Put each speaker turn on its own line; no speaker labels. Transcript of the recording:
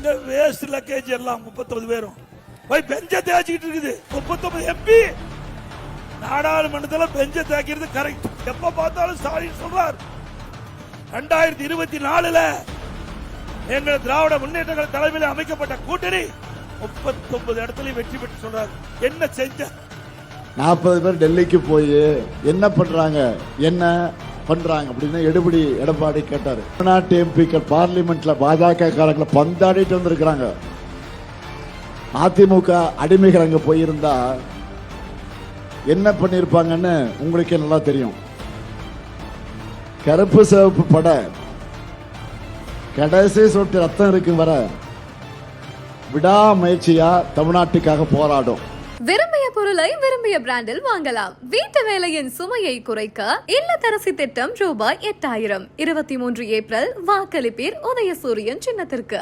எங்க waste luggage எல்லாம் 39 பேரும் போய் பெஞ்ச தேய்ச்சிக்கிட்டு இருக்குது. 39 எம்பி நாடாளுமன்றத்தில் பெஞ்ச தேய்க்கிறது கரெக்ட். எப்ப பார்த்தாலும் ஸ்டாலின் சொல்றார் 2024 எங்கள் திராவிட முன்னேற்ற தலைமையில் அமைக்கப்பட்ட கூட்டணி 39 இடத்துல வெற்றி பெற்று சொல்றாரு. என்ன செஞ்ச
40 பேர் டெல்லிக்கு போய் என்ன பண்றாங்க என்ன பண்றாங்க அப்படின்னு எடுபடி எடப்பாடி கேட்டாரு. தமிழ்நாட்டு எம்பிக்கள் பார்லிமெண்ட்ல பாஜக காரங்களை பந்தாடிட்டு வந்திருக்கிறாங்க. அதிமுக அடிமைகள் அங்க போயிருந்தா என்ன பண்ணிருப்பாங்கன்னு உங்களுக்கே நல்லா தெரியும். கருப்பு சிவப்பு பட கடைசி சொட்டு ரத்தம் இருக்கும் வர விடாமுயற்சியா தமிழ்நாட்டுக்காக போராடும்.
விரும்பிய பொருளை விரும்பிய பிராண்டில் வாங்கலாம். வீட்டு வேலையின் சுமையை குறைக்க இல்லத்தரசி திட்டம் ரூபாய் 8000. 23 ஏப்ரல் வாக்களிப்பீர் உதயசூரியன் சின்னத்திற்கு.